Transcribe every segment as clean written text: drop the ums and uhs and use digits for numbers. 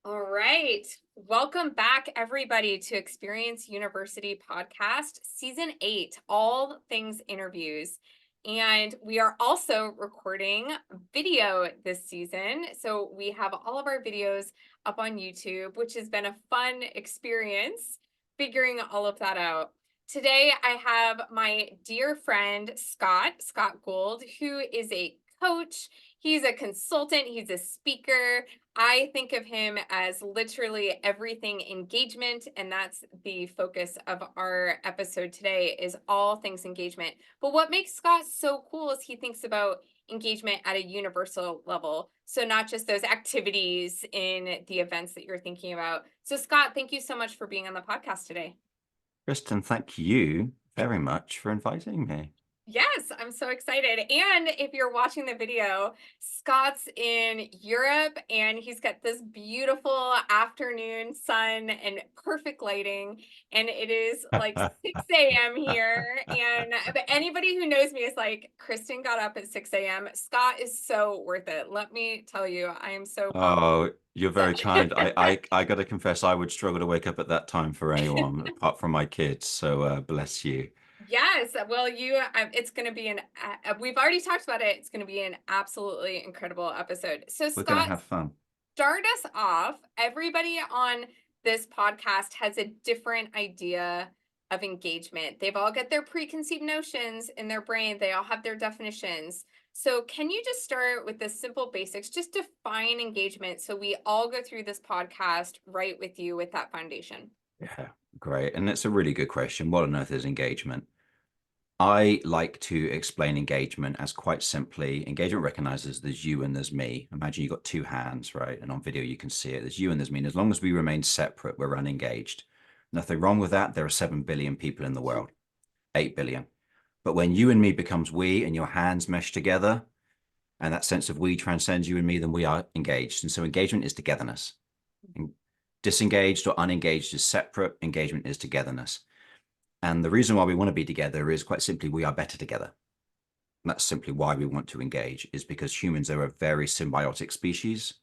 All right. Welcome back, everybody, to Experience University Podcast, Season 8, All Things Interviews. And we are also recording video this season. So we have all of our videos up on YouTube, which has been a fun experience figuring all of that out. Today, I have my dear friend, Scott Gould, who is a coach. He's a consultant, he's a speaker. I think of him as literally everything engagement, and that's the focus of our episode today is all things engagement. But what makes Scott so cool is he thinks about engagement at a universal level. So not just those activities in the events that you're thinking about. So Scott, thank you so much for being on the podcast today. Kristin, thank you very much for inviting me. Yes, I'm so excited. And if you're watching the video, Scott's in Europe and he's got this beautiful afternoon sun and perfect lighting. And it is like 6 a.m. here. And but anybody who knows me is like, Kristin got up at 6 a.m. Scott is so worth it. Let me tell you, I am so pumped. Oh, you're So very kind. I got to confess, I would struggle to wake up at that time for anyone apart from my kids. So bless you. yes, well, it's going to be we've already talked about it. It's going to be an absolutely incredible episode. So, We're going to Scott, have fun. start us off. Everybody on this podcast has a different idea of engagement. They've all got their preconceived notions in their brain, they all have their definitions. So, can you just start with the simple basics? Just define engagement so we all go through this podcast right with you with that foundation. Yeah, great. And it's a really good question. What on earth is engagement? I like to explain engagement as quite simply, engagement recognizes there's you and there's me. Imagine you've got two hands, right? And on video, you can see it. There's you and there's me. And as long as we remain separate, we're unengaged. Nothing wrong with that. There are 7 billion people in the world, 8 billion. But when you and me becomes we and your hands mesh together, and that sense of we transcends you and me, then we are engaged. And so engagement is togetherness. And disengaged or unengaged is separate. Engagement is togetherness. And the reason why we want to be together is quite simply we are better together. And that's simply why we want to engage, is because humans are a very symbiotic species.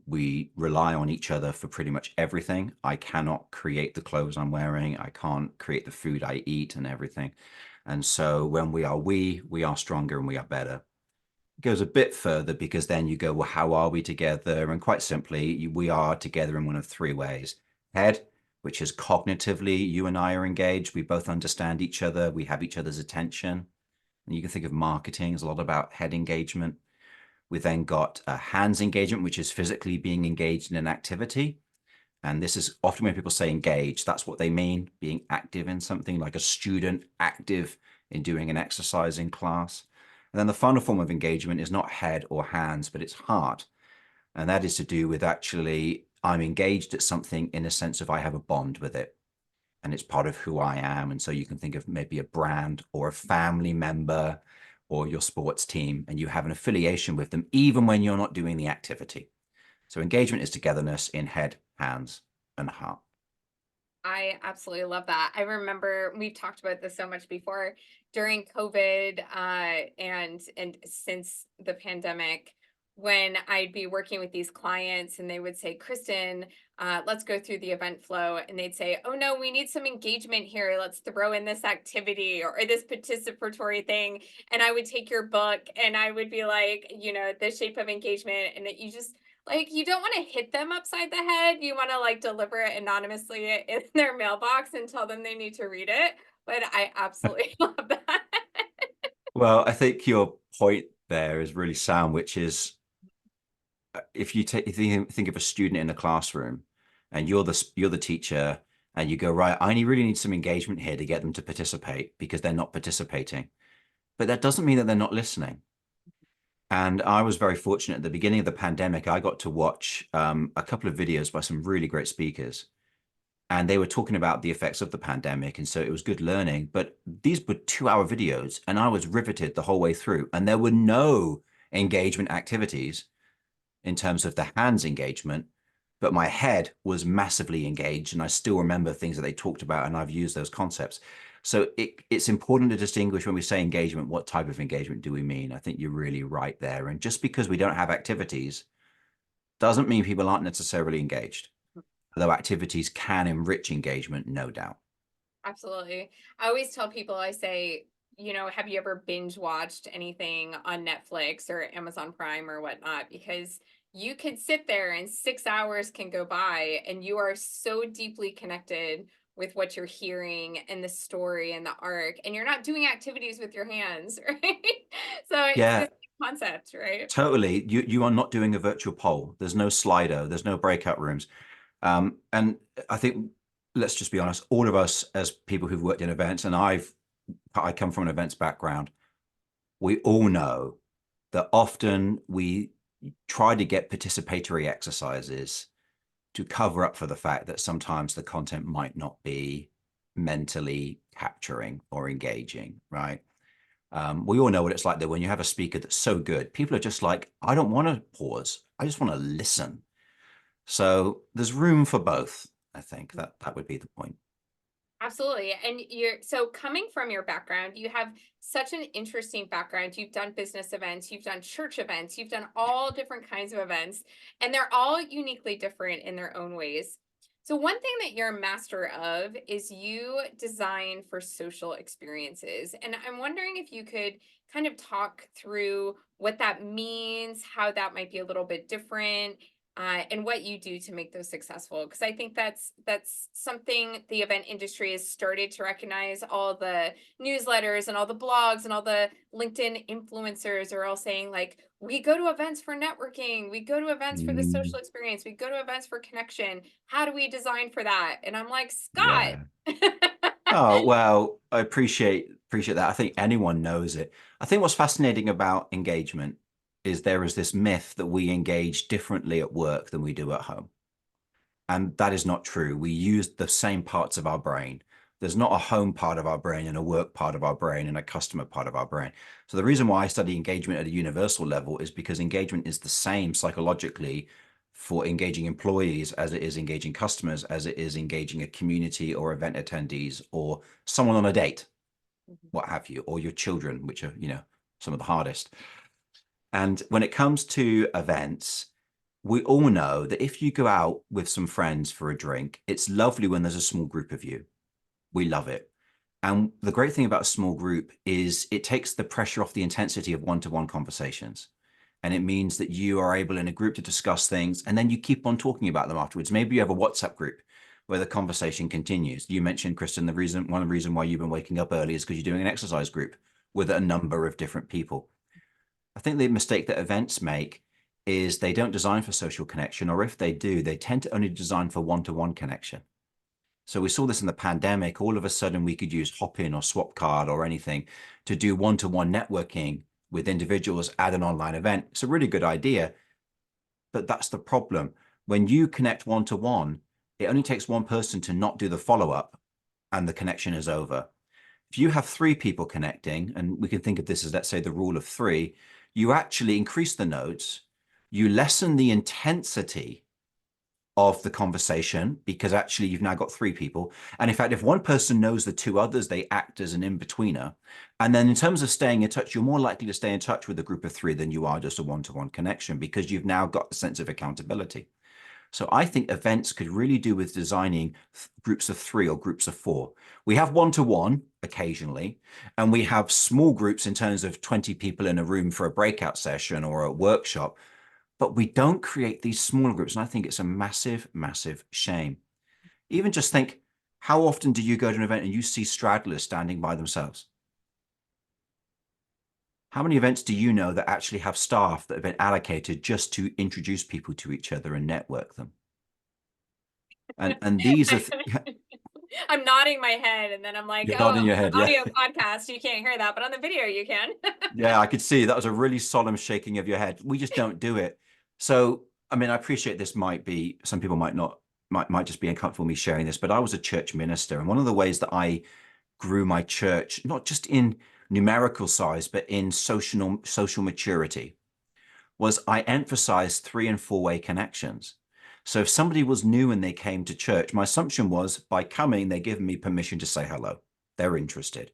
We rely on each other for pretty much everything. I cannot create the clothes I'm wearing. I can't create the food I eat and everything. And so when we are stronger and we are better. It goes a bit further because then you go, well, how are we together? And quite simply, we are together in one of three ways. Head, which is cognitively, you and I are engaged. We both understand each other. We have each other's attention. And you can think of marketing as a lot about head engagement. We then got hands engagement, which is physically being engaged in an activity. And this is often when people say engage, that's what they mean, being active in something, like a student active in doing an exercise in class. And then the final form of engagement is not head or hands, but it's heart. And that is to do with actually, I'm engaged at something in a sense of I have a bond with it and it's part of who I am. And so you can think of maybe a brand or a family member or your sports team, and you have an affiliation with them, even when you're not doing the activity. So engagement is togetherness in head, hands, and heart. I absolutely love that. I remember we've talked about this so much before during COVID and since the pandemic, when I'd be working with these clients and they would say, Kristin, let's go through the event flow. And they'd say, oh no, we need some engagement here. Let's throw in this activity or this participatory thing. And I would take your book and I would be like, the shape of engagement. And that you just like, you don't wanna hit them upside the head, you wanna, like, deliver it anonymously in their mailbox and tell them they need to read it, but I absolutely love that. Well, I think your point there is really sound, which is if you think of a student in a classroom and you're the teacher and you go, right, I really need some engagement here to get them to participate because they're not participating. But that doesn't mean that they're not listening. And I was very fortunate at the beginning of the pandemic. I got to watch a couple of videos by some really great speakers, and they were talking about the effects of the pandemic. And so it was good learning. But these were 2-hour videos, and I was riveted the whole way through. And there were no engagement activities in terms of the hands engagement, but my head was massively engaged. And I still remember things that they talked about, and I've used those concepts. So it's important to distinguish when we say engagement, what type of engagement do we mean? I think you're really right there. And just because we don't have activities Doesn't mean people aren't necessarily engaged, although activities can enrich engagement, no doubt. Absolutely. I always tell people, I say, have you ever binge watched anything on Netflix or Amazon Prime or whatnot? Because you could sit there and 6 hours can go by and you are so deeply connected with what you're hearing and the story and the arc, and you're not doing activities with your hands, right? So it's Yeah, this concept, right? totally. You are not doing a virtual poll. There's no Slido. There's no breakout rooms. And I think, let's just be honest, all of us as people who've worked in events, and I come from an events background, we all know that often we try to get participatory exercises to cover up for the fact that sometimes the content might not be mentally capturing or engaging, right? We all know what it's like that when you have a speaker that's so good, people are just like, I don't want to pause. I just want to listen. So there's room for both. I think that would be the point. Absolutely. And so coming from your background, you have such an interesting background. You've done business events, you've done church events, you've done all different kinds of events, and they're all uniquely different in their own ways. So one thing that you're a master of is you design for social experiences. And I'm wondering if you could kind of talk through what that means, how that might be a little bit different, and what you do to make those successful. Because I think that's something the event industry has started to recognize. All the newsletters and all the blogs and all the LinkedIn influencers are all saying, like, we go to events for networking, we go to events for the Mm, social experience, we go to events for connection. How do we design for that? And I'm like, Scott. yeah. Oh, well, I appreciate that. I think anyone knows it. I think what's fascinating about engagement is there is this myth that we engage differently at work than we do at home. And that is not true. We use the same parts of our brain. There's not a home part of our brain and a work part of our brain and a customer part of our brain. So the reason why I study engagement at a universal level is because engagement is the same psychologically for engaging employees as it is engaging customers, as it is engaging a community or event attendees or someone on a date, what have you, or your children, which are, some of the hardest. And when it comes to events, we all know that if you go out with some friends for a drink, it's lovely when there's a small group of you. We love it. And the great thing about a small group is it takes the pressure off the intensity of one-to-one conversations. And it means that you are able in a group to discuss things and then you keep on talking about them afterwards. Maybe you have a WhatsApp group where the conversation continues. You mentioned, Kristin, one of the reasons why you've been waking up early is because you're doing an exercise group with a number of different people. I think the mistake that events make is they don't design for social connection, or if they do, they tend to only design for one-to-one connection. So we saw this in the pandemic. All of a sudden, we could use Hopin or Swapcard or anything to do one-to-one networking with individuals at an online event. It's a really good idea, but that's the problem. When you connect one-to-one, it only takes one person to not do the follow-up and the connection is over. If you have three people connecting, and we can think of this as, let's say, the rule of three, you actually increase the nodes, you lessen the intensity of the conversation because actually you've now got three people. And in fact, if one person knows the two others, they act as an in-betweener. And then in terms of staying in touch, you're more likely to stay in touch with a group of three than you are just a one-to-one connection because you've now got the sense of accountability. So I think events could really do with designing groups of three or groups of four. We have one-to-one occasionally, and we have small groups in terms of 20 people in a room for a breakout session or a workshop, but we don't create these smaller groups. And I think it's a massive, massive shame. Even just think, how often do you go to an event and you see stragglers standing by themselves? How many events do you know that actually have staff that have been allocated just to introduce people to each other and network them? And these are I'm nodding my head, and then I'm like, you're oh, nodding your head, yeah. audio podcast, you can't hear that, but on the video you can. Yeah, I could see that was a really solemn shaking of your head. We just don't do it. So, I mean, I appreciate this might be, some people might just be uncomfortable me sharing this, but I was a church minister. And one of the ways that I grew my church, not just in numerical size, but in social maturity, was I emphasized 3 and 4-way connections. So if somebody was new and they came to church, my assumption was by coming, they give me permission to say hello. They're interested.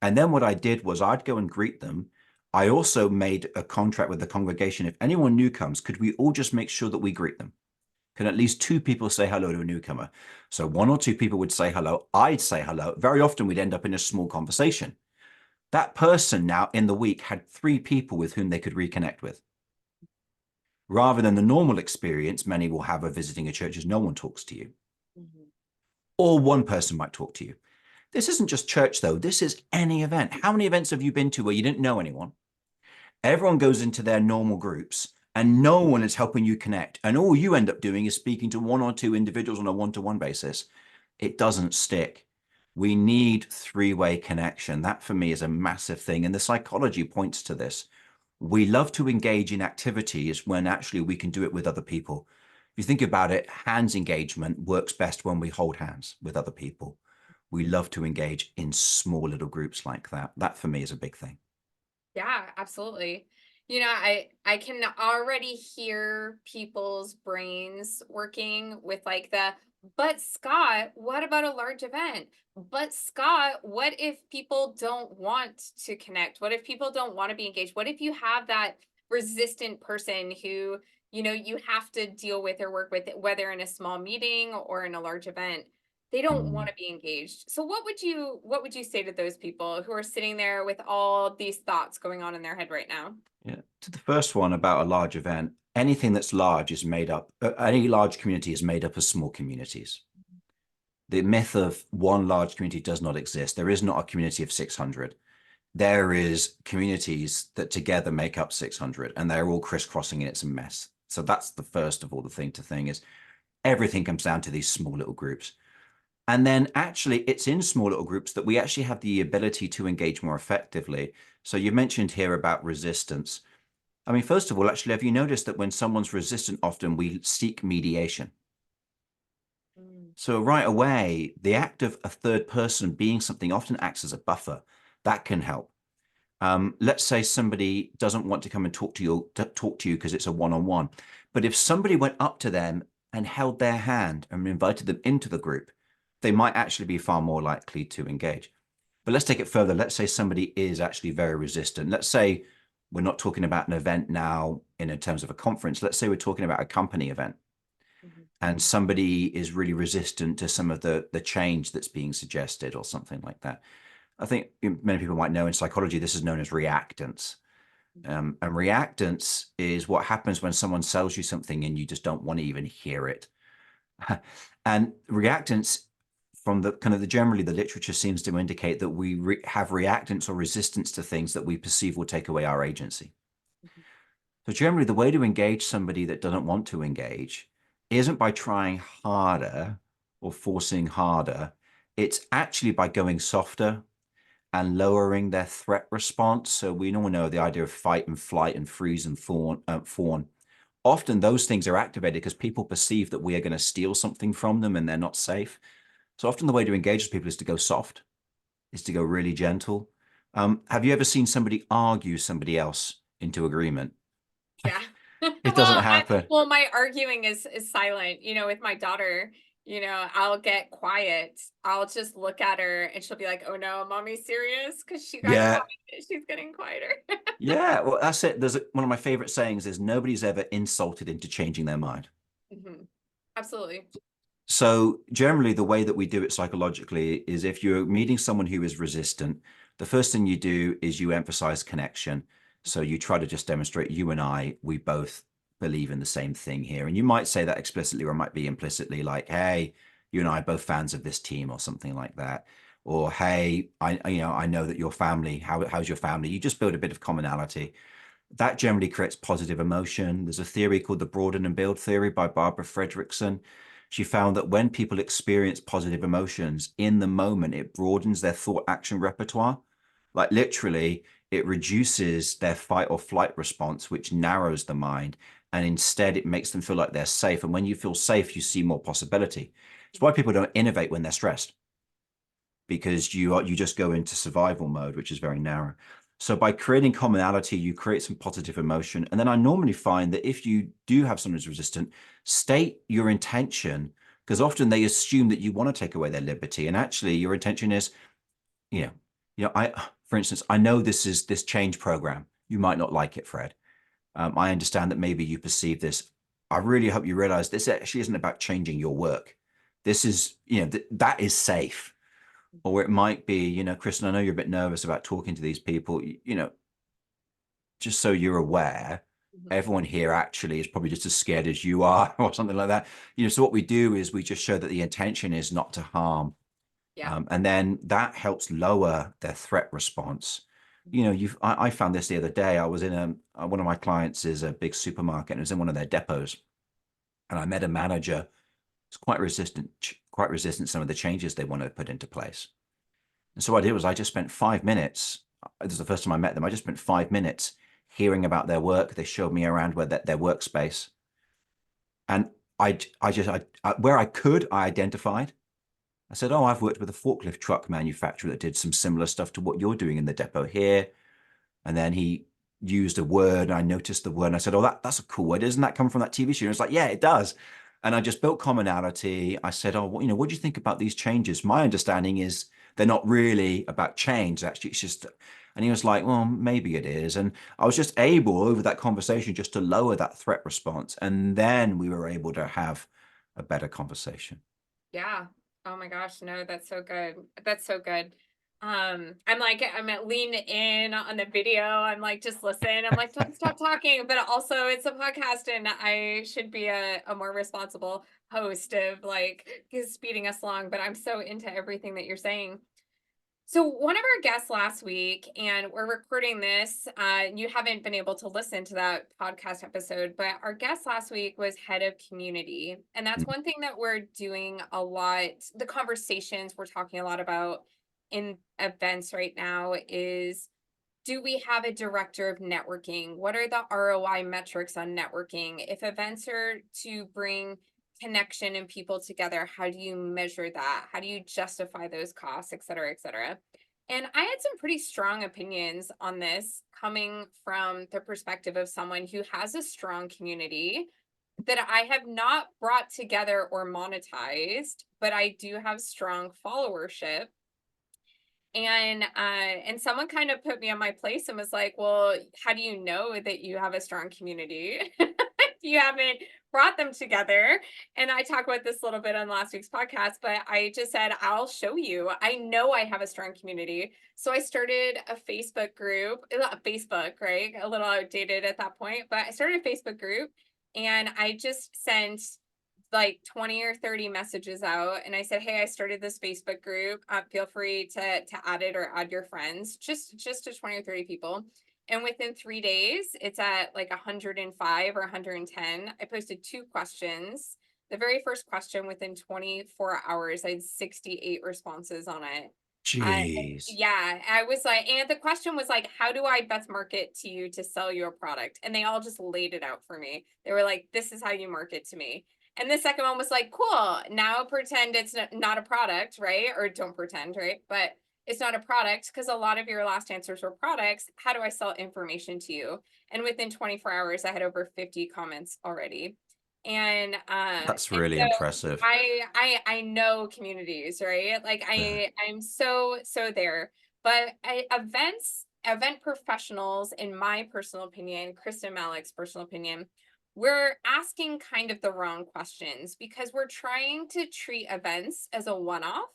And then what I did was I'd go and greet them. I also made a contract with the congregation. If anyone new comes, could we all just make sure that we greet them? Can at least two people say hello to a newcomer? So one or two people would say hello. I'd say hello. Very often we'd end up in a small conversation. That person now in the week had 3 people with whom they could reconnect with. Rather than the normal experience, many will have of visiting a church as no one talks to you. Mm-hmm. Or one person might talk to you. This isn't just church, though. This is any event. How many events have you been to where you didn't know anyone? Everyone goes into their normal groups and no one is helping you connect. And all you end up doing is speaking to 1 or 2 individuals on a one-to-one basis. It doesn't stick. We need 3-way connection. That for me is a massive thing. And the psychology points to this. We love to engage in activities when actually we can do it with other people. If you think about it, hands engagement works best when we hold hands with other people. We love to engage in small little groups like that. That for me is a big thing. Yeah, absolutely. I can already hear people's brains working with like but Scott, what about a large event? But Scott, what if people don't want to connect? What if people don't want to be engaged? What if you have that resistant person who, you have to deal with or work with, whether in a small meeting or in a large event? They don't want to be engaged. So what would you say to those people who are sitting there with all these thoughts going on in their head right now? Yeah. To the first one about a large event, anything that's large is made up, any large community is made up of small communities. The myth of one large community does not exist. There is not a community of 600. There is communities that together make up 600 and they're all crisscrossing and it's a mess. So that's the first of all, the thing is everything comes down to these small little groups. And then actually it's in small little groups that we actually have the ability to engage more effectively. So you mentioned here about resistance. I mean, first of all, actually, have you noticed that when someone's resistant, often we seek mediation? So right away, the act of a third person being something often acts as a buffer. That can help. Let's say somebody doesn't want to come and talk to you because it's a one-on-one. But if somebody went up to them and held their hand and invited them into the group, they might actually be far more likely to engage. But let's take it further. Let's say somebody is actually very resistant. Let's say we're not talking about an event now in terms of a conference. Let's say we're talking about a company event. Mm-hmm. And somebody is really resistant to some of the change that's being suggested or something like that. I think many people might know in psychology, this is known as reactance. And reactance is what happens when someone sells you something and you just don't want to even hear it. And reactance, from the kind of generally the literature seems to indicate that we have reactance or resistance to things that we perceive will take away our agency. Mm-hmm. So generally the way to engage somebody that doesn't want to engage isn't by trying harder or forcing harder. It's actually by going softer and lowering their threat response. So we all know the idea of fight and flight and freeze and fawn. Often those things are activated because people perceive that we are going to steal something from them and they're not safe. So often the way to engage with people is to go soft, is to go really gentle. Have you ever seen somebody argue somebody else into agreement? Yeah. It doesn't happen. My arguing is silent, with my daughter. I'll get quiet. I'll just look at her and she'll be like, "Oh no, mommy's serious," because she got quiet. She's getting quieter. Yeah, well, that's it. There's one of my favorite sayings is nobody's ever insulted into changing their mind. Mm-hmm. Absolutely. So generally the way that we do it psychologically is if you're meeting someone who is resistant, the first thing you do is you emphasize connection. So you try to just demonstrate you and I, we both believe in the same thing here. And you might say that explicitly, or it might be implicitly like, hey, you and I are both fans of this team or something like that. Or, hey, I know that your family, how's your family? You just build a bit of commonality. That generally creates positive emotion. There's a theory called the broaden and build theory by Barbara Fredrickson. She found that when people experience positive emotions in the moment, it broadens their thought action repertoire. Like literally, it reduces their fight or flight response, which narrows the mind. And instead, it makes them feel like they're safe. And when you feel safe, you see more possibility. It's why people don't innovate when they're stressed, because you just go into survival mode, which is very narrow. So by creating commonality, you create some positive emotion. And then I normally find that if you do have someone who's resistant, state your intention, because often they assume that you want to take away their liberty. And actually your intention is, for instance, I know this is this change program. You might not like it, Fred. I understand that maybe you perceive this. I really hope you realize this actually isn't about changing your work. This is, that is safe. Or it might be, Kristin, I know you're a bit nervous about talking to these people, just so you're aware, Mhm. everyone here actually is probably just as scared as you are or something like that. So what we do is we just show that the intention is not to harm. Yeah. And then that helps lower their threat response. I found this the other day. I was in one of my clients is a big supermarket and it was in one of their depots. And I met a manager who's quite resistant to some of the changes they want to put into place. And so what I did was I just spent 5 minutes. This is the first time I met them. I just spent 5 minutes hearing about their work. They showed me around their workspace. And where I could, I identified. I said, oh, I've worked with a forklift truck manufacturer that did some similar stuff to what you're doing in the depot here. And then he used a word, and I noticed the word, and I said, oh, that's a cool word. Doesn't that come from that TV show? And it's like, yeah, it does. And I just built commonality. I said, oh, what do you think about these changes? My understanding is they're not really about change. Actually, it's just, and he was like, well, maybe it is. And I was just able over that conversation just to lower that threat response. And then we were able to have a better conversation. Yeah. Oh my gosh, no, that's so good. That's so good. I'm at lean in on the video. I'm like, just listen. I'm like, don't stop talking. But also it's a podcast and I should be a more responsible host of like speeding us along. But I'm so into everything that you're saying. So one of our guests last week, and we're recording this, you haven't been able to listen to that podcast episode, but our guest last week was head of community. And that's Mm. one thing that we're doing a lot. The conversations we're talking a lot about in events right now is, do we have a director of networking? What are the ROI metrics on networking? If events are to bring connection and people together, how do you measure that? How do you justify those costs, et cetera, et cetera? And I had some pretty strong opinions on this coming from the perspective of someone who has a strong community that I have not brought together or monetized, but I do have strong followership. And someone kind of put me on my place and was like, well, how do you know that you have a strong community if you haven't brought them together? And I talked about this a little bit on last week's podcast, but I just said, I'll show you. I know I have a strong community. So I started a Facebook group, Facebook, right? A little outdated at that point, but I started a Facebook group and I just sent like 20 or 30 messages out and I said, hey, I started this Facebook group. Feel free to add it or add your friends, just to 20 or 30 people. And within 3 days, it's at like 105 or 110. I posted 2 questions. The very first question, within 24 hours, I had 68 responses on it. I Jeez. Yeah, I was like, and the question was like, how do I best market to you to sell your product? And they all just laid it out for me. They were like, this is how you market to me. And the second one was like, cool, now pretend it's not a product, right? Or don't pretend, right? But it's not a product because a lot of your last answers were products. How do I sell information to you? And within 24 hours, I had over 50 comments already. That's And really so impressive. I know communities, right? Like Yeah. I'm so there. But event professionals, in my personal opinion, Kristin Malek's personal opinion, we're asking kind of the wrong questions because we're trying to treat events as a one-off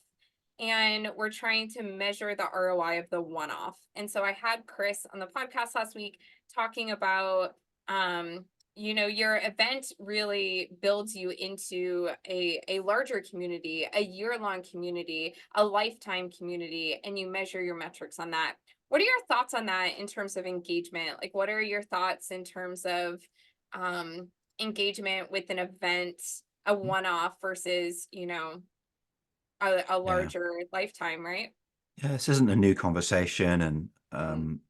and we're trying to measure the ROI of the one-off. And so I had Chris on the podcast last week talking about your event really builds you into a larger community, a year-long community, a lifetime community, and you measure your metrics on that. What are your thoughts on that in terms of engagement? Like, what are your thoughts in terms of um, engagement with an event, a one-off versus, a Yeah. larger lifetime, right? Yeah, this isn't a new conversation, and Mhm.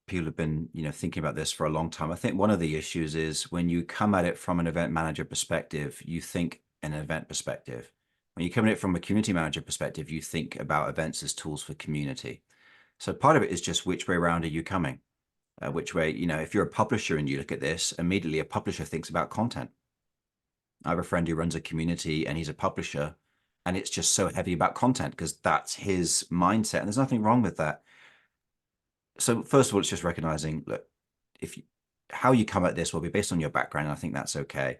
people have been, thinking about this for a long time. I think one of the issues is when you come at it from an event manager perspective, you think an event perspective. When you come at it from a community manager perspective, you think about events as tools for community. So part of it is just which way around are you coming? Which way, if you're a publisher and you look at this, immediately a publisher thinks about content. I have a friend who runs a community and he's a publisher, and it's just so heavy about content because that's his mindset. And there's nothing wrong with that. So first of all, it's just recognizing, look, how you come at this will be based on your background. And I think that's okay.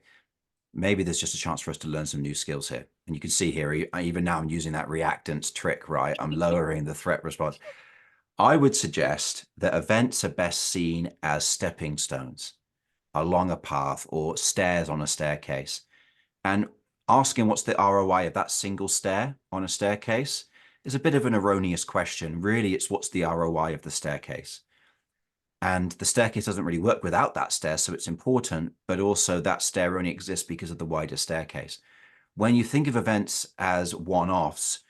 Maybe there's just a chance for us to learn some new skills here. And you can see here, even now I'm using that reactance trick, right? I'm lowering the threat response. I would suggest that events are best seen as stepping stones along a path or stairs on a staircase. And asking what's the ROI of that single stair on a staircase is a bit of an erroneous question. Really, it's what's the ROI of the staircase? And the staircase doesn't really work without that stair, so it's important, but also that stair only exists because of the wider staircase. When you think of events as one-offs,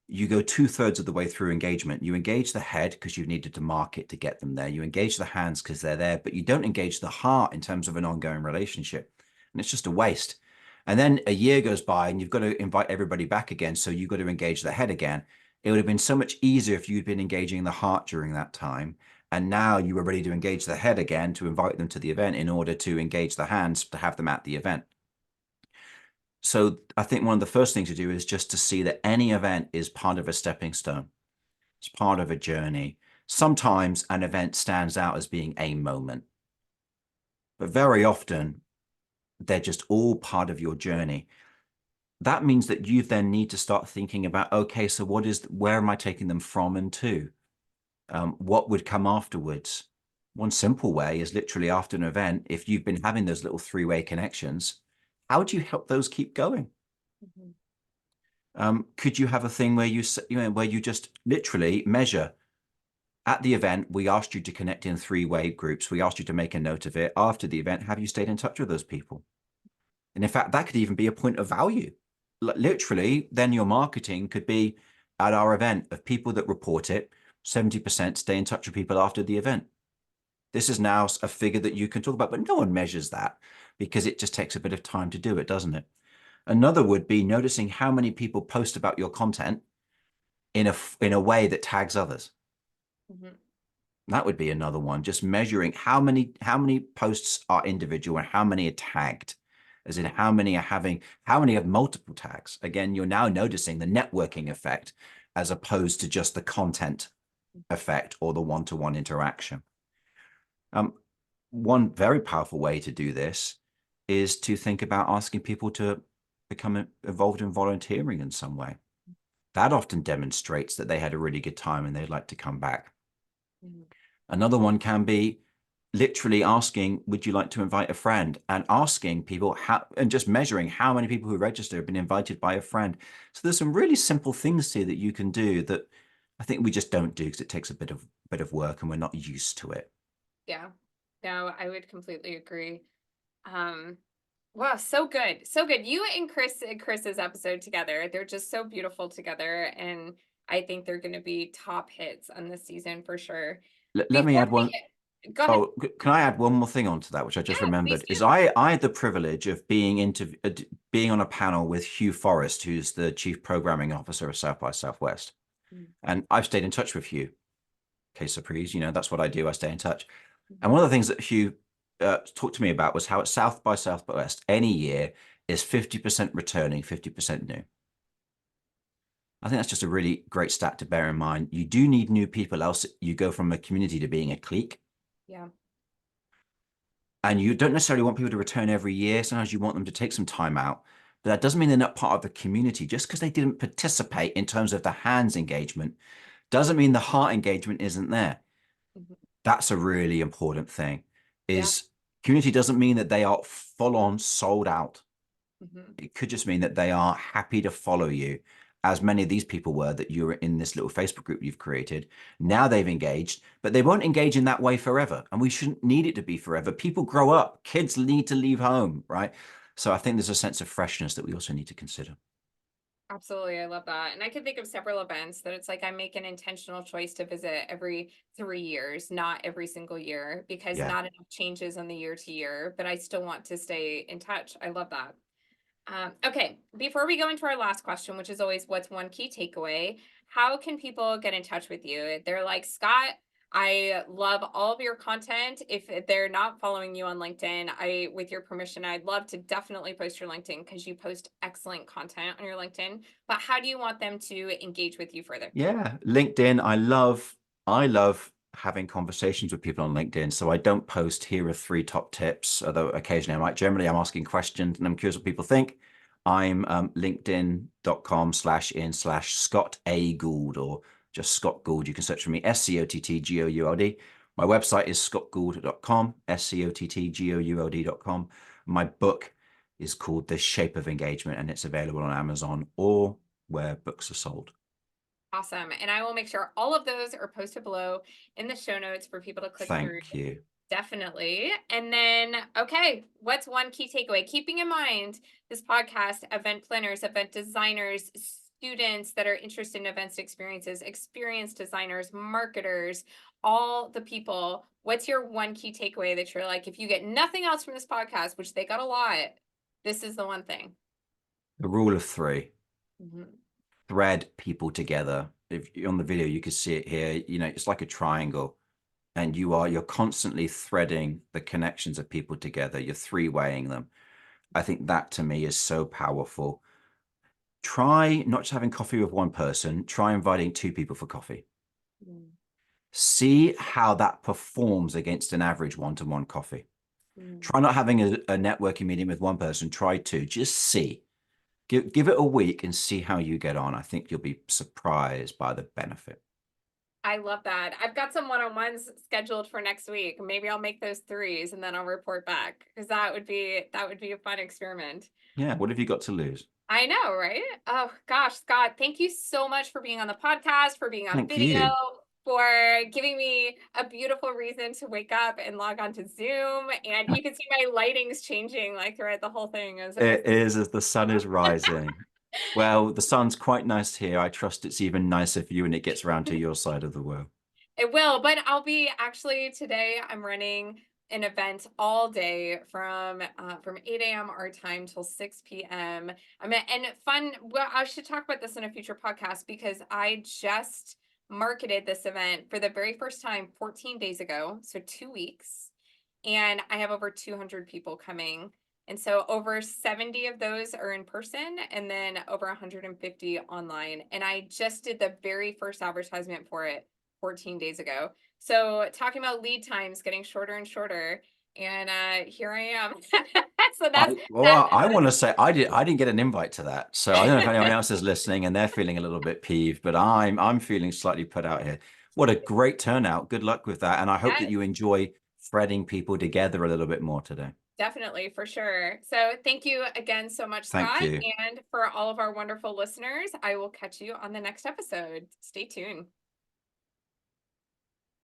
you go 2/3 of the way through engagement. You engage the head because you needed to mark it to get them there. You engage the hands because they're there, but you don't engage the heart in terms of an ongoing relationship. And it's just a waste. And then a year goes by and you've got to invite everybody back again. So you've got to engage the head again. It would have been so much easier if you'd been engaging the heart during that time. And now you were ready to engage the head again to invite them to the event in order to engage the hands to have them at the event. So I think one of the first things to do is just to see that any event is part of a stepping stone. It's part of a journey. Sometimes an event stands out as being a moment, but very often they're just all part of your journey. That means that you then need to start thinking about, okay, so where am I taking them from and to? What would come afterwards? One simple way is literally after an event, if you've been having those little three-way connections, how do you help those keep going? Could you have a thing where where you just literally measure at the event? We asked you to connect in three-way groups. We asked you to make a note of it. After the event, have you stayed in touch with those people? And in fact, that could even be a point of value. Literally, then your marketing could be at our event of people that report it, 70% stay in touch with people after the event. This is now a figure that you can talk about, but no one measures that because it just takes a bit of time to do it, doesn't it? Another would be noticing how many people post about your content in a way that tags others. That would be another one. Just measuring how many posts are individual and how many are tagged, as in how many have multiple tags. Again, you're now noticing the networking effect as opposed to just the content effect or the one-to-one interaction. One very powerful way to do this is to think about asking people to become involved in volunteering in some way. That often demonstrates that they had a really good time and they'd like to come back. Another one can be literally asking, would you like to invite a friend? And asking people and just measuring how many people who register have been invited by a friend. So there's some really simple things here that you can do that I think we just don't do because it takes a bit of work and we're not used to it. Yeah, no, I would completely agree. Wow, so good. So good. You and Chris's episode together, they're just so beautiful together. And I think they're going to be top hits on this season for sure. Let me add one. Go ahead. Oh, can I add one more thing onto that, which I just Yeah, please remembered? do. Is I had the privilege of being on a panel with Hugh Forrest, who's the Chief Programming Officer of South by Southwest. And I've stayed in touch with Hugh. Okay, surprise, that's what I do. I stay in touch. And one of the things that Hugh talked to me about was how at South by Southwest, any year is 50% returning, 50% new. I think that's just a really great stat to bear in mind. You do need new people, else you go from a community to being a clique. Yeah. And you don't necessarily want people to return every year. Sometimes you want them to take some time out. But that doesn't mean they're not part of the community. Just because they didn't participate in terms of the hands engagement doesn't mean the heart engagement isn't there. That's a really important thing. Community doesn't mean that they are full on sold out. It could just mean that they are happy to follow you, as many of these people were that you were in this little Facebook group you've created. Now they've engaged, but they won't engage in that way forever. And we shouldn't need it to be forever. People grow up, kids need to leave home, right? So I think there's a sense of freshness that we also need to consider. Absolutely. I love that. And I can think of several events that it's like I make an intentional choice to visit every 3 years, not every single year, because not enough changes on the year to year, but I still want to stay in touch. I love that. Okay, before we go into our last question, which is always what's one key takeaway, how can people get in touch with you? They're like, Scott, I love all of your content. If they're not following you on LinkedIn, with your permission, I'd love to definitely post your LinkedIn because you post excellent content on your LinkedIn. But how do you want them to engage with you further? Yeah, LinkedIn. I love having conversations with people on LinkedIn. So I don't post here are 3 top tips, although occasionally I might. Generally, I'm asking questions and I'm curious what people think. I'm linkedin.com/in/Scott A. Gould, or just Scott Gould. You can search for me, SCOTTGOULD. My website is scottgould.com, SCOTTGOULD.com. My book is called The Shape of Engagement, and it's available on Amazon or where books are sold. Awesome. And I will make sure all of those are posted below in the show notes for people to click through. Thank you. Definitely. And then, okay, what's one key takeaway? Keeping in mind this podcast, event planners, event designers, students that are interested in events experiences, experience designers, marketers, all the people. What's your one key takeaway that you're like, if you get nothing else from this podcast, which they got a lot, this is the one thing? The rule of 3. Mhm. Thread people together. If you're on the video, you can see it here. It's like a triangle, and you're constantly threading the connections of people together. You're 3-weighing them. I think that to me is so powerful. Try not just having coffee with one person, try inviting 2 people for coffee. Mm. See how that performs against an average one-to-one coffee. Mm. Try not having a networking meeting with one person, try 2. Just see. Give it a week and see how you get on. I think you'll be surprised by the benefit. I love that. I've got some one-on-ones scheduled for next week. Maybe I'll make those 3s and then I'll report back, because that would be a fun experiment. Yeah, what have you got to lose? I know, right? Oh gosh, Scott, thank you so much for being on the podcast, for being on Thank video, you. for giving me a beautiful reason to wake up and log on to Zoom. And you can see my lighting's changing like throughout the whole thing as It is as the sun is rising. Well, the sun's quite nice here. I trust it's even nicer for you when it gets around to your side of the world. It will, but I'll be actually today I'm running an event all day from 8 a.m. our time till 6 p.m. And fun. Well, I should talk about this in a future podcast, because I just marketed this event for the very first time 14 days ago, so 2 weeks, and I have over 200 people coming. And so over 70 of those are in person and then over 150 online. And I just did the very first advertisement for it 14 days ago. So talking about lead times getting shorter and shorter, and here I am. So that's that. I want to say I didn't get an invite to that. So I don't know if anyone else is listening and they're feeling a little bit peeved, but I'm feeling slightly put out here. What a great turnout. Good luck with that. And I hope that Yes, you enjoy threading people together a little bit more today. definitely, for sure. So thank you again so much, Thank Scott. you. And for all of our wonderful listeners, I will catch you on the next episode. Stay tuned.